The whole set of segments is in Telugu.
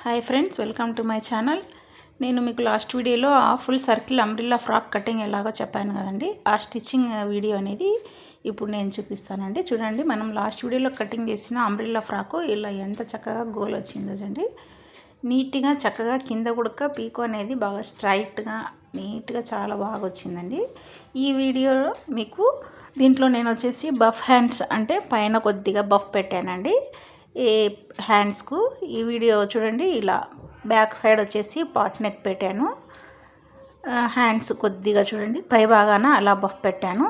Hi friends, welcome to my channel. నేను మీకు లాస్ట్ వీడియోలో full circle umbrella frock cutting ఎలాగో చెప్పాను కదండి. ఆ స్టిచ్చింగ్ వీడియో అనేది ఇప్పుడు నేను చూపిస్తానండి. చూడండి, మనం లాస్ట్ వీడియోలో కటింగ్ చేసిన అంబ్రిల్లా ఫ్రాకు ఇలా ఎంత చక్కగా గోల్ వచ్చిందో చూడండి. నీట్గా చక్కగా కింద కూడా పీకో అనేది బాగా స్ట్రైట్గా నీట్గా చాలా బాగా వచ్చిందండి. ఈ వీడియోలో మీకు దీంట్లో నేను వచ్చేసి బఫ్ హ్యాండ్స్ అంటే పైన కొద్దిగా బఫ్ పెట్టానండి ఈ హ్యాండ్స్కు. ఈ వీడియో చూడండి, ఇలా బ్యాక్ సైడ్ వచ్చేసి పాట్ నెక్ పెట్టాను. హ్యాండ్స్ కొద్దిగా చూడండి పై భాగాన అలా బఫ్ పెట్టాను.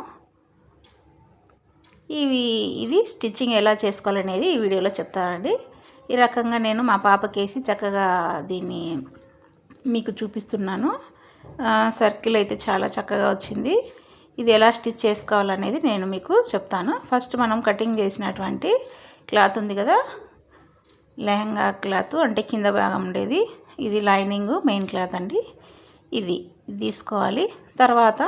ఇది స్టిచ్చింగ్ ఎలా చేసుకోవాలనేది ఈ వీడియోలో చెప్తానండి. ఈ రకంగా నేను మా పాపకేసి చక్కగా దీన్ని మీకు చూపిస్తున్నాను. సర్కిల్ అయితే చాలా చక్కగా వచ్చింది. ఇది ఎలా స్టిచ్ చేసుకోవాలనేది నేను మీకు చెప్తాను. ఫస్ట్ మనం కటింగ్ చేసినటువంటి క్లాత్ ఉంది కదా, లెహంగా క్లాత్ అంటే కింద భాగం ఉండేది, ఇది లైనింగ్ మెయిన్ క్లాత్ అండి. ఇది తీసుకోవాలి. తర్వాత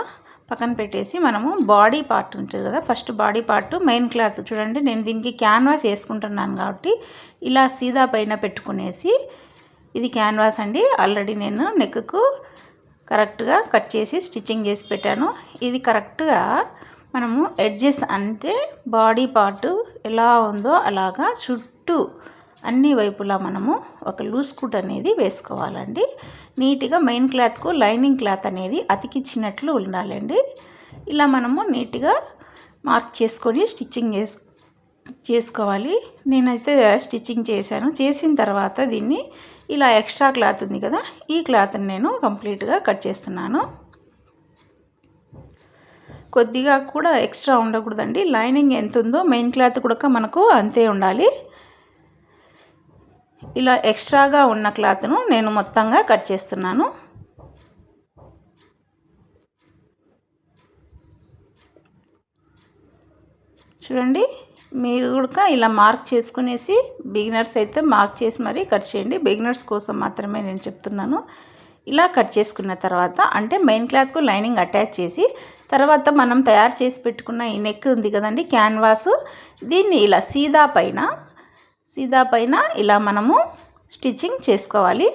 పక్కన పెట్టేసి మనము బాడీ పార్ట్ ఉంటుంది కదా, first body part main cloth చూడండి. నేను దీనికి క్యాన్వాస్ వేసుకుంటున్నాను కాబట్టి ఇలా సీదా పైన పెట్టుకునేసి, ఇది క్యాన్వాస్ అండి. ఆల్రెడీ నేను నెక్కు కరెక్ట్గా కట్ చేసి స్టిచ్చింగ్ చేసి పెట్టాను. ఇది కరెక్ట్గా మనము ఎడ్జెస్ అంటే బాడీ పార్ట్ ఎలా ఉందో అలాగా చుట్టూ అన్ని వైపులా మనము ఒక లూజ్ కుట్ అనేది వేసుకోవాలండి. నీట్గా మెయిన్ క్లాత్కు లైనింగ్ క్లాత్ అనేది అతికిచ్చినట్లు ఉండాలండి. ఇలా మనము నీట్గా మార్క్ చేసుకొని స్టిచ్చింగ్ చేసుకోవాలి. నేనైతే స్టిచ్చింగ్ చేశాను. చేసిన తర్వాత దీన్ని ఇలా ఎక్స్ట్రా క్లాత్ ఉంది కదా, ఈ క్లాత్ని నేను కంప్లీట్గా కట్ చేస్తున్నాను. కొద్దిగా కూడా ఎక్స్ట్రా ఉండకూడదండి. లైనింగ్ ఎంత ఉందో మెయిన్ క్లాత్ కూడా మనకు అంతే ఉండాలి. ఇలా ఎక్స్ట్రాగా ఉన్న క్లాత్ను నేను మొత్తంగా కట్ చేస్తున్నాను. చూడండి, మీరు కూడా ఇలా మార్క్ చేసుకునేసి, బిగినర్స్ అయితే మార్క్ చేసి మరీ కట్ చేయండి. బిగినర్స్ కోసం మాత్రమే నేను చెప్తున్నాను. ఇలా కట్ చేసుకున్న తర్వాత అంటే మెయిన్ క్లాత్కు లైనింగ్ అటాచ్ చేసి, తర్వాత మనం తయారు చేసి పెట్టుకున్న ఈ నెక్ ఉంది కదండి క్యాన్వాస్, దీన్ని ఇలా సీదా పైన ఇలా మనము స్టిచ్చింగ్ చేసుకోవాలి.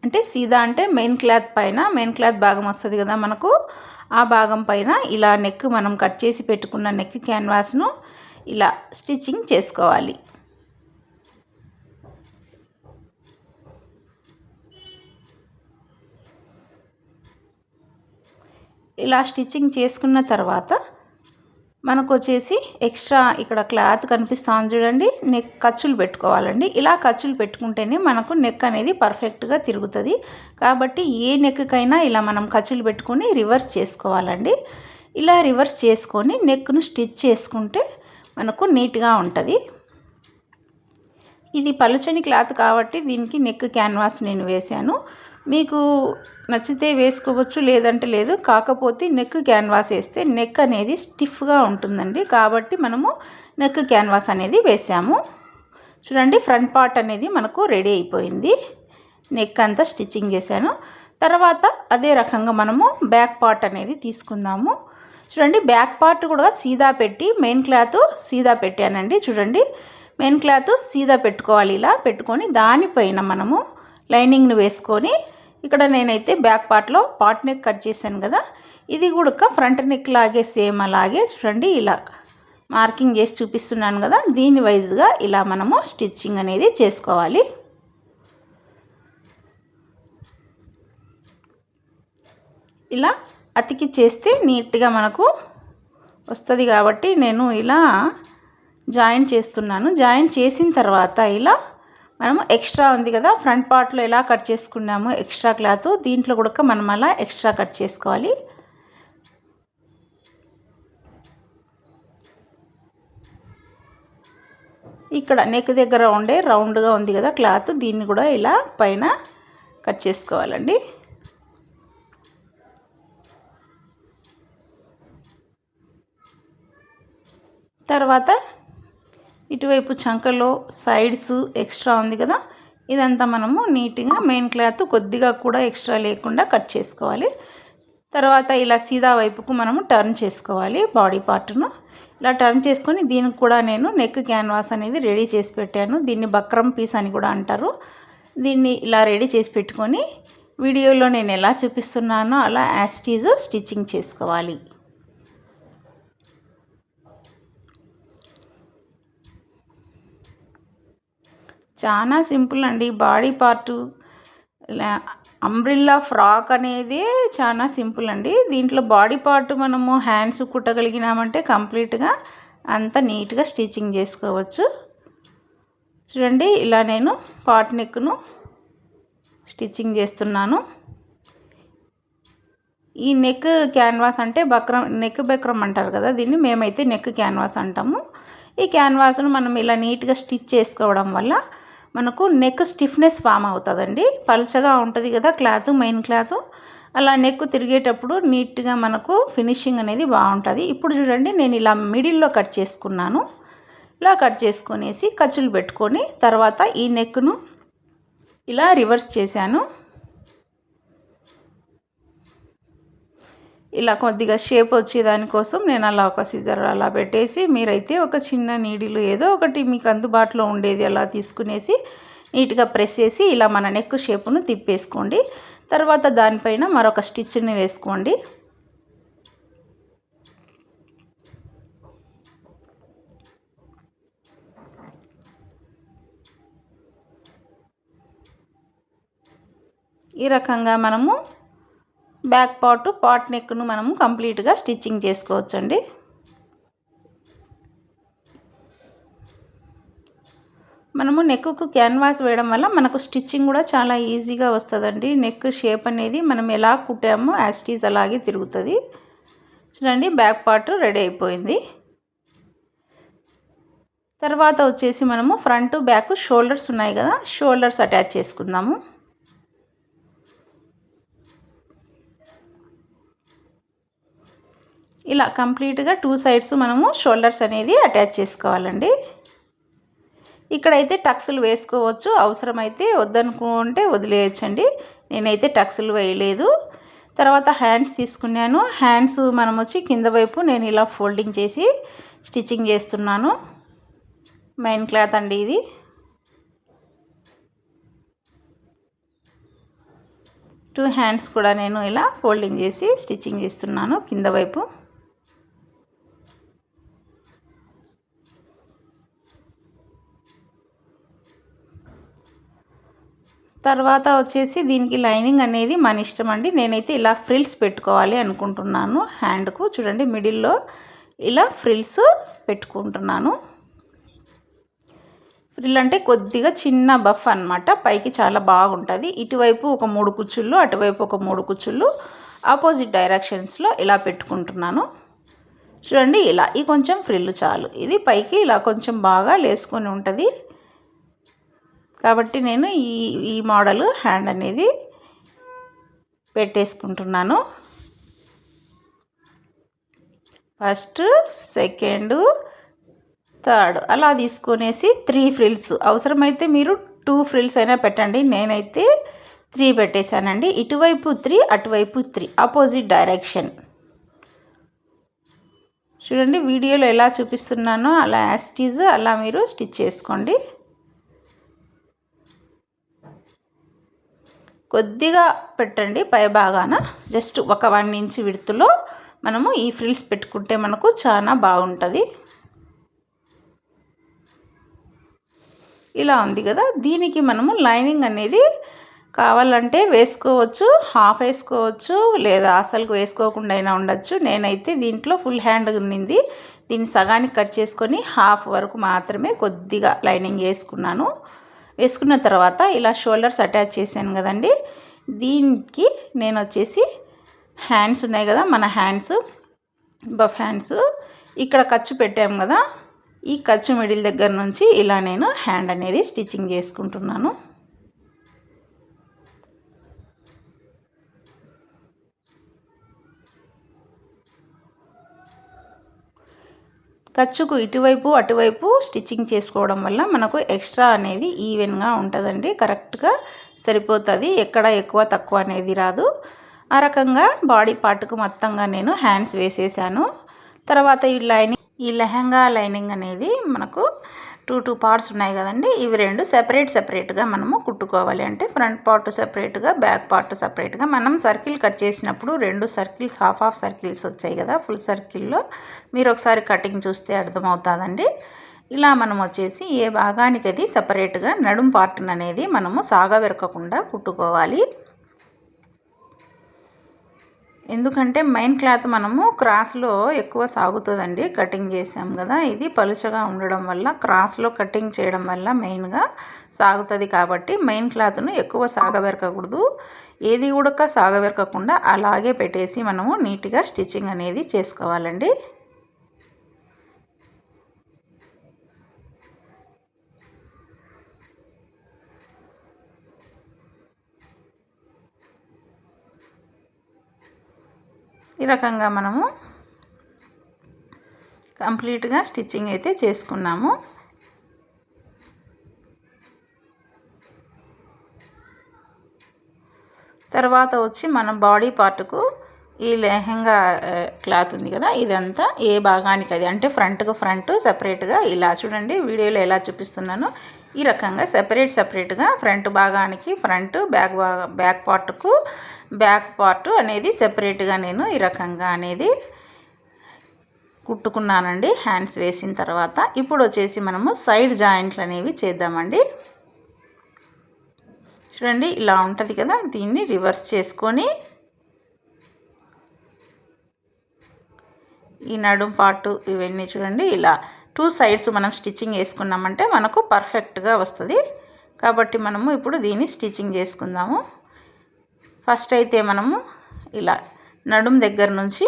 అంటే సీదా అంటే మెయిన్ క్లాత్ పైన, మెయిన్ క్లాత్ భాగం వస్తుంది కదా మనకు, ఆ భాగం పైన ఇలా నెక్ మనం కట్ చేసి పెట్టుకున్న నెక్ క్యాన్వాస్ను ఇలా స్టిచ్చింగ్ చేసుకోవాలి. ఇలా స్టిచ్చింగ్ చేసుకున్న తర్వాత మనకు వచ్చేసి ఎక్స్ట్రా ఇక్కడ క్లాత్ కనిపిస్తుంది చూడండి, నెక్ ఖర్చులు పెట్టుకోవాలండి. ఇలా ఖర్చులు పెట్టుకుంటేనే మనకు నెక్ అనేది పర్ఫెక్ట్గా తిరుగుతుంది. కాబట్టి ఏ నెక్కైనా ఇలా మనం ఖర్చులు పెట్టుకొని రివర్స్ చేసుకోవాలండి. ఇలా రివర్స్ చేసుకొని నెక్ను స్టిచ్ చేసుకుంటే మనకు నీట్గా ఉంటుంది. ఇది పలుచని క్లాత్ కాబట్టి దీనికి నెక్ క్యాన్వాస్ నేను వేశాను. మీకు నచ్చితే వేసుకోవచ్చు, లేదంటే లేదు. కాకపోతే నెక్ క్యాన్వాస్ వేస్తే నెక్ అనేది స్టిఫ్గా ఉంటుందండి. కాబట్టి మనము నెక్ క్యాన్వాస్ అనేది వేసాము. చూడండి, ఫ్రంట్ పార్ట్ అనేది మనకు రెడీ అయిపోయింది. నెక్ అంతా స్టిచ్చింగ్ చేశాను. తర్వాత అదే రకంగా మనము బ్యాక్ పార్ట్ అనేది తీసుకుందాము. చూడండి, బ్యాక్ పార్ట్ కూడా సీదా పెట్టి మెయిన్ క్లాత్ సీదా పెట్టానండి. చూడండి, మెయిన్ క్లాత్ సీదా పెట్టుకోవాలి. ఇలా పెట్టుకొని దానిపైన మనము లైనింగ్ను వేసుకొని, ఇక్కడ నేనైతే బ్యాక్ పార్ట్లో పాట్ నెక్ కట్ చేశాను కదా, ఇది కూడా ఫ్రంట్ నెక్ లాగే సేమ్ అలాగే చూడండి ఇలా మార్కింగ్ చేసి చూపిస్తున్నాను కదా, దీని వైజ్గా ఇలా మనము స్టిచ్చింగ్ అనేది చేసుకోవాలి. ఇలా అతికి చేస్తే నీట్గా మనకు వస్తుంది కాబట్టి నేను ఇలా జాయింట్ చేస్తున్నాను. జాయింట్ చేసిన తర్వాత ఇలా మనము ఎక్స్ట్రా ఉంది కదా, ఫ్రంట్ పార్ట్లో ఎలా కట్ చేసుకున్నాము ఎక్స్ట్రా క్లాత్, దీంట్లో కూడా మనం అలా ఎక్స్ట్రా కట్ చేసుకోవాలి. ఇక్కడ నెక్ దగ్గర ఉండే రౌండ్గా ఉంది కదా క్లాత్, దీన్ని కూడా ఇలా పైన కట్ చేసుకోవాలండి. తర్వాత ఇటువైపు చంకలో సైడ్స్ ఎక్స్ట్రా ఉంది కదా, ఇదంతా మనము నీట్గా మెయిన్ క్లాత్ కొద్దిగా కూడా ఎక్స్ట్రా లేకుండా కట్ చేసుకోవాలి. తర్వాత ఇలా సీదా వైపుకు మనము టర్న్ చేసుకోవాలి బాడీ పార్ట్ను. ఇలా టర్న్ చేసుకొని దీనికి కూడా నేను నెక్ క్యాన్వాస్ అనేది రెడీ చేసి పెట్టాను. దీన్ని బక్రమ్ పీస్ అని కూడా అంటారు. దీన్ని ఇలా రెడీ చేసి పెట్టుకొని వీడియోలో నేను ఎలా చూపిస్తున్నానో అలా యాజ్ ఇట్ ఈజ్ స్టిచ్చింగ్ చేసుకోవాలి. చాలా సింపుల్ అండి. బాడీ పార్టు అంబ్రిల్లా ఫ్రాక్ అనేది చాలా సింపుల్ అండి. దీంట్లో బాడీ పార్ట్ మనము హ్యాండ్స్ కుట్టగలిగినామంటే కంప్లీట్గా అంత నీట్గా స్టిచ్చింగ్ చేసుకోవచ్చు. చూడండి ఇలా నేను పాట్ నెక్ను స్టిచ్చింగ్ చేస్తున్నాను. ఈ నెక్ క్యాన్వాస్ అంటే నెక్ బక్రమ్ అంటారు కదా, దీన్ని మేమైతే నెక్ క్యాన్వాస్ అంటాము. ఈ క్యాన్వాస్ను మనం ఇలా నీట్గా స్టిచ్ చేసుకోవడం వల్ల మనకు నెక్ స్టిఫ్నెస్ ఫామ్ అవుతుందండి. పలుచగా ఉంటుంది కదా క్లాత్, మెయిన్ క్లాత్. అలా నెక్ తిరిగేటప్పుడు నీట్గా మనకు ఫినిషింగ్ అనేది బాగుంటుంది. ఇప్పుడు చూడండి నేను ఇలా మిడిల్లో కట్ చేసుకున్నాను. ఇలా కట్ చేసుకొనేసి ఖర్చులు పెట్టుకొని తర్వాత ఈ నెక్ను ఇలా రివర్స్ చేశాను. ఇలా కొద్దిగా షేప్ వచ్చేదానికోసం నేను అలా ఒక సిజర్ అలా పెట్టేసి, మీరైతే ఒక చిన్న నీడిలు ఏదో ఒకటి మీకు అందుబాటులో ఉండేది అలా తీసుకునేసి నీట్గా ప్రెస్ చేసి ఇలా మన నెక్ షేపును తిప్పేసుకోండి. తర్వాత దానిపైన మరొక స్టిచ్ని వేసుకోండి. ఈ రకంగా మనము బ్యాక్ పార్ట్ నెక్ను మనము కంప్లీట్గా స్టిచ్చింగ్ చేసుకోవచ్చండి. మనము నెక్కు క్యాన్వాస్ వేయడం వల్ల మనకు స్టిచ్చింగ్ కూడా చాలా ఈజీగా వస్తుందండి. నెక్ షేప్ అనేది మనం ఎలా కుట్టామో యాజ్ ఇట్ ఈజ్ అలాగే తిరుగుతుంది. చూడండి బ్యాక్ పార్ట్ రెడీ అయిపోయింది. తర్వాత వచ్చేసి మనము ఫ్రంట్ బ్యాక్ షోల్డర్స్ ఉన్నాయి కదా, షోల్డర్స్ అటాచ్ చేసుకుందాము. ఇలా కంప్లీట్గా 2 సైడ్స్ మనము షోల్డర్స్ అనేది అటాచ్ చేసుకోవాలండి. ఇక్కడైతే టక్స్లు వేసుకోవచ్చు, అవసరమైతే వద్దనుకుంటే వదిలేయచ్చండి. నేనైతే టక్స్లు వేయలేదు. తర్వాత హ్యాండ్స్ తీసుకున్నాను. హ్యాండ్స్ మనం వచ్చి కింద వైపు నేను ఇలా ఫోల్డింగ్ చేసి స్టిచ్చింగ్ చేస్తున్నాను. మెయిన్ క్లాత్ అండి ఇది. టూ హ్యాండ్స్ కూడా నేను ఇలా ఫోల్డింగ్ చేసి స్టిచ్చింగ్ చేస్తున్నాను కింద వైపు. తర్వాత వచ్చేసి దీనికి లైనింగ్ అనేది మన ఇష్టం అండి. నేనైతే ఇలా ఫ్రిల్స్ పెట్టుకోవాలి అనుకుంటున్నాను హ్యాండ్కు. చూడండి మిడిల్లో ఇలా ఫ్రిల్స్ పెట్టుకుంటున్నాను. ఫ్రిల్ అంటే కొద్దిగా చిన్న బఫ్ అన్నమాట, పైకి చాలా బాగుంటుంది. ఇటువైపు ఒక 3 కుచ్చుళ్ళు, అటువైపు ఒక 3 కుచ్చుళ్ళు ఆపోజిట్ డైరెక్షన్స్లో ఇలా పెట్టుకుంటున్నాను. చూడండి ఇలా ఈ కొంచెం ఫ్రిల్ చాలు. ఇది పైకి ఇలా కొంచెం బాగా లేసుకొని ఉంటుంది కాబట్టి నేను ఈ మోడల్ హ్యాండ్ అనేది పెట్టేసుకుంటున్నాను. ఫస్ట్, సెకండ్, థర్డ్ అలా తీసుకొనేసి 3 ఫ్రిల్స్, అవసరమైతే మీరు 2 ఫ్రిల్స్ అయినా పెట్టండి. నేనైతే 3 పెట్టేశానండి. ఇటువైపు 3, అటువైపు 3 ఆపోజిట్ డైరెక్షన్. చూడండి వీడియోలో ఎలా చూపిస్తున్నానో అలా యాజ్ ఇట్ ఈజ్ అలా మీరు స్టిచ్ చేసుకోండి. కొద్దిగా పెట్టండి పై భాగాన, జస్ట్ ఒక 1 ఇంచ్ విడ్త్లో మనము ఈ ఫ్రిల్స్ పెట్టుకుంటే మనకు చాలా బాగుంటుంది. ఇలా ఉంది కదా, దీనికి మనము లైనింగ్ అనేది కావాలంటే వేసుకోవచ్చు, హాఫ్ వేసుకోవచ్చు, లేదా అసలు వేసుకోకుండా అయినా ఉండొచ్చు. నేనైతే దీంట్లో ఫుల్ హ్యాండ్ ఉన్నింది, దీన్ని సగానికి కట్ చేసుకొని హాఫ్ వరకు మాత్రమే కొద్దిగా లైనింగ్ వేసుకున్నాను. వేసుకున్న తర్వాత ఇలా షోల్డర్స్ అటాచ్ చేశాను కదండి, దీనికి నేను వచ్చేసి హ్యాండ్స్ ఉన్నాయి కదా మన హ్యాండ్స్, బఫ్ హ్యాండ్స్, ఇక్కడ ఖర్చు పెట్టాము కదా, ఈ ఖర్చు మిడిల్ దగ్గర నుంచి ఇలా నేను హ్యాండ్ అనేది స్టిచ్చింగ్ చేసుకుంటున్నాను. ఖర్చుకు ఇటువైపు అటువైపు స్టిచ్చింగ్ చేసుకోవడం వల్ల మనకు ఎక్స్ట్రా అనేది ఈవెన్గా ఉంటుందండి, కరెక్ట్గా సరిపోతుంది, ఎక్కడ ఎక్కువ తక్కువ అనేది రాదు. ఆ రకంగా బాడీ పార్ట్కు మొత్తంగా నేను హ్యాండ్స్ వేసేసాను. తర్వాత ఈ లెహంగా లైనింగ్ అనేది మనకు టూ పార్ట్స్ ఉన్నాయి కదండి. ఇవి రెండు సెపరేట్గా మనము కుట్టుకోవాలి. అంటే ఫ్రంట్ పార్ట్ సెపరేట్గా, బ్యాక్ పార్ట్ సెపరేట్గా. మనం సర్కిల్ కట్ చేసినప్పుడు 2 సర్కిల్స్ హాఫ్ సర్కిల్స్ వచ్చాయి కదా ఫుల్ సర్కిల్లో. మీరు ఒకసారి కటింగ్ చూస్తే అర్థమవుతుందండి. ఇలా మనం వచ్చేసి ఏ భాగానికి అది సపరేట్గా నడుం పార్ట్ అనేది మనము సాగవెరకకుండా కుట్టుకోవాలి. ఎందుకంటే మెయిన్ క్లాత్ మనము క్రాస్లో ఎక్కువ సాగుతుందండి. కటింగ్ చేసాం కదా, ఇది పలుచగా ఉండడం వల్ల క్రాస్లో కటింగ్ చేయడం వల్ల మెయిన్గా సాగుతుంది. కాబట్టి మెయిన్ క్లాత్ను ఎక్కువ సాగవెరకకూడదు. ఏది కూడా సాగవెరకకుండా అలాగే పెట్టేసి మనము నీట్గా స్టిచ్చింగ్ అనేది చేసుకోవాలండి. ఈ రకంగా మనము కంప్లీట్గా స్టిచ్చింగ్ అయితే చేసుకున్నాము. తర్వాత వచ్చి మనం బాడీ పార్ట్కు ఈ లెహంగా క్లాత్ ఉంది కదా, ఇదంతా ఏ భాగానికి అది అంటే ఫ్రంట్కు ఫ్రంట్ సపరేట్గా ఇలా చూడండి వీడియోలో ఎలా చూపిస్తున్నానో ఈ రకంగా సెపరేట్గా ఫ్రంట్ భాగానికి ఫ్రంట్, బ్యాక్ పార్ట్కు బ్యాక్ పార్ట్ అనేది సెపరేట్గా నేను ఈ రకంగా అనేది కుట్టుకున్నానండి హ్యాండ్స్ వేసిన తర్వాత. ఇప్పుడు వచ్చేసి మనము సైడ్ జాయింట్లు అనేవి చేద్దామండి. చూడండి ఇలా ఉంటుంది కదా, దీన్ని రివర్స్ చేసుకొని ఈ నడుం పార్ట్ ఇవన్నీ చూడండి ఇలా 2 సైడ్స్ మనం స్టిచ్చింగ్ వేసుకున్నామంటే మనకు పర్ఫెక్ట్గా వస్తుంది. కాబట్టి మనము ఇప్పుడు దీన్ని స్టిచ్చింగ్ చేసుకుందాము. ఫస్ట్ అయితే మనము ఇలా నడుం దగ్గర నుంచి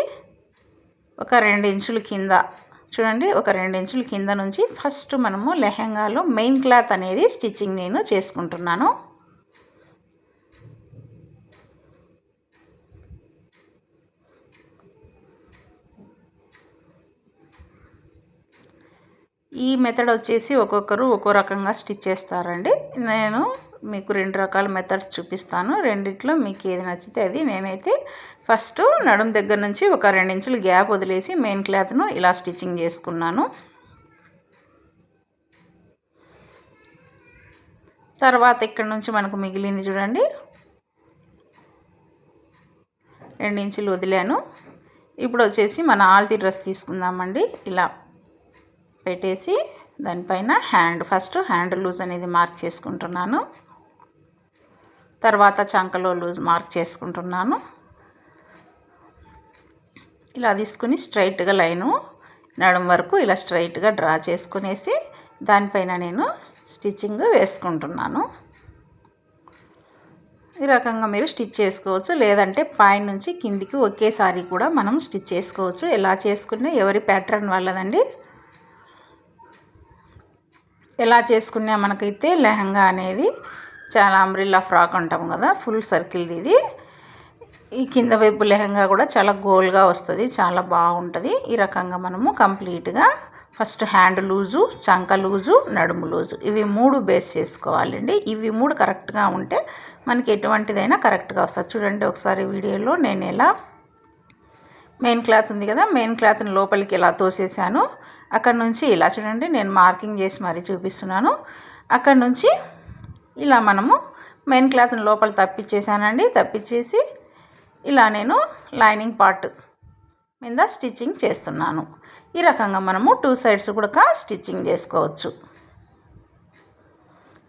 ఒక 2 ఇంచుల కింద చూడండి, ఒక 2 ఇంచుల కింద నుంచి ఫస్ట్ మనము లెహంగాలో మెయిన్ క్లాత్ అనేది స్టిచ్చింగ్ నేను చేసుకుంటున్నాను. ఈ మెథడ్ వచ్చేసి ఒక్కొక్కరు ఒక్కో రకంగా స్టిచ్ చేస్తారండి. నేను మీకు 2 రకాల మెథడ్స్ చూపిస్తాను. రెండిట్లో మీకు ఏది నచ్చితే అది. నేనైతే ఫస్ట్ నడుం దగ్గర నుంచి ఒక 2 ఇంచులు గ్యాప్ వదిలేసి మెయిన్ క్లాత్ను ఇలా స్టిచ్చింగ్ చేసుకున్నాను. తర్వాత ఇక్కడ నుంచి మనకు మిగిలింది చూడండి 2 ఇంచులు వదిలాను. ఇప్పుడు వచ్చేసి మన ఆల్తీ డ్రెస్ తీసుకుందామండి. ఇలా పెట్టేసి దానిపైన ఫస్ట్ హ్యాండ్ లూజ్ అనేది మార్క్ చేసుకుంటున్నాను. తర్వాత చంకలో లూజ్ మార్క్ చేసుకుంటున్నాను. ఇలా తీసుకుని స్ట్రైట్గా లైను నడుం వరకు ఇలా స్ట్రైట్గా డ్రా చేసుకునేసి దానిపైన నేను స్టిచ్చింగ్ వేసుకుంటున్నాను. ఈ రకంగా మీరు స్టిచ్ చేసుకోవచ్చు. లేదంటే పైన నుంచి కిందికి ఒకేసారి కూడా మనం స్టిచ్ చేసుకోవచ్చు. ఎలా చేసుకునే ఎవరి ప్యాటర్న్ వాళ్ళదండి. ఎలా చేసుకున్నా మనకైతే లెహంగా అనేది చాలా అంబ్రిల్లా ఫ్రాక్ అంటాం కదా, ఫుల్ సర్కిల్ది ఇది. ఈ కింద వైపు లెహంగా కూడా చాలా గోల్గా వస్తుంది, చాలా బాగుంటుంది. ఈ రకంగా మనము కంప్లీట్గా ఫస్ట్ హ్యాండ్ లూజు, చంక లూజు, నడుము లూజు ఇవి 3 బేస్ చేసుకోవాలండి. ఇవి 3 కరెక్ట్గా ఉంటే మనకి ఎటువంటిదైనా కరెక్ట్గా వస్తుంది. చూడండి ఒకసారి వీడియోలో నేను ఎలా మెయిన్ క్లాత్ ఉంది కదా, మెయిన్ క్లాత్ని లోపలికి ఎలా తోసేసాను. అక్కడ నుంచి ఇలా చూడండి నేను మార్కింగ్ చేసి మరీ చూపిస్తున్నాను. అక్కడ నుంచి ఇలా మనము మెయిన్ క్లాత్ని లోపల తప్పించేసానండి. తప్పించేసి ఇలా నేను లైనింగ్ పార్ట్ మీద స్టిచ్చింగ్ చేస్తున్నాను. ఈ రకంగా మనము 2 సైడ్స్ కూడా స్టిచ్చింగ్ చేసుకోవచ్చు.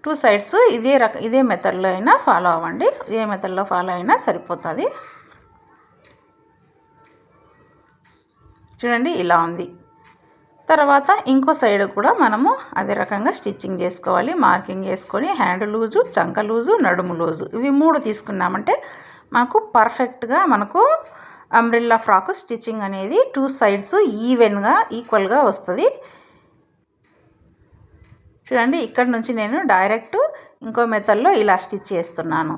2 సైడ్స్ ఇదే మెథడ్లో అయినా ఫాలో అవ్వండి. ఇదే మెథడ్లో ఫాలో అయినా సరిపోతుంది. చూడండి ఇలా ఉంది. తర్వాత ఇంకో సైడ్ కూడా మనము అదే రకంగా స్టిచ్చింగ్ చేసుకోవాలి. మార్కింగ్ చేసుకొని హ్యాండ్ లూజు, చంక లూజు, నడుము లూజు ఇవి 3 తీసుకున్నామంటే మనకు పర్ఫెక్ట్గా మనకు అంబ్రిల్లా ఫ్రాక్ స్టిచ్చింగ్ అనేది 2 సైడ్స్ ఈక్వల్గా వస్తుంది. చూడండి ఇక్కడ నుంచి నేను డైరెక్ట్ ఇంకో మెథడ్లో ఇలా స్టిచ్ చేస్తున్నాను.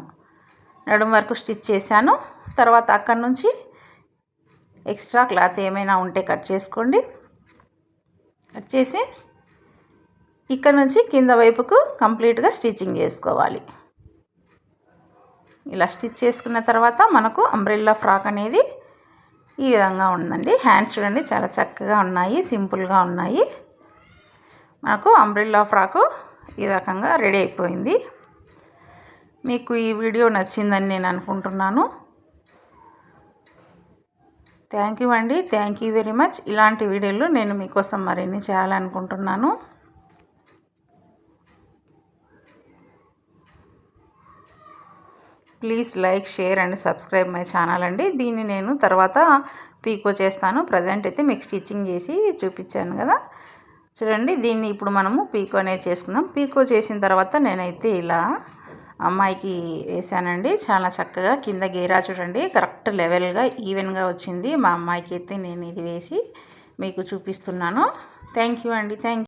నడుము వరకు స్టిచ్ చేశాను. తర్వాత అక్కడ నుంచి ఎక్స్ట్రా క్లాత్ ఏమైనా ఉంటే కట్ చేసుకోండి. కట్ చేసి ఇక్కడ నుంచి కింద వైపుకు కంప్లీట్గా స్టిచ్చింగ్ చేసుకోవాలి. ఇలా స్టిచ్ చేసుకున్న తర్వాత మనకు అంబ్రెల్లా ఫ్రాక్ అనేది ఈ విధంగా ఉందండి. హ్యాండ్స్ చూడండి చాలా చక్కగా ఉన్నాయి, సింపుల్గా ఉన్నాయి. మనకు అంబ్రెల్లా ఫ్రాకు ఈ రకంగా రెడీ అయిపోయింది. మీకు ఈ వీడియో నచ్చిందని నేను అనుకుంటున్నాను. థ్యాంక్ యూ అండి, థ్యాంక్ యూ వెరీ మచ్. ఇలాంటి వీడియోలు నేను మీకోసం మరిన్ని చేయాలనుకుంటున్నాను. Please like, share and subscribe my channel అండి. దీన్ని నేను తర్వాత పీకో చేస్తాను. ప్రజెంట్ అయితే మీకు స్టిచ్చింగ్ చేసి చూపించాను కదా. చూడండి, దీన్ని ఇప్పుడు మనము పీకో అనేది చేసుకుందాం. పీకో చేసిన తర్వాత నేనైతే ఇలా అమ్మాయికి వేసానండి. చాలా చక్కగా కింద గేరా చూడండి కరెక్ట్ లెవెల్గా ఈవెన్గా వచ్చింది. మా అమ్మాయికి అయితే నేను ఇది వేసి మీకు చూపిస్తున్నాను. థ్యాంక్ యూ అండి, థ్యాంక్ యూ.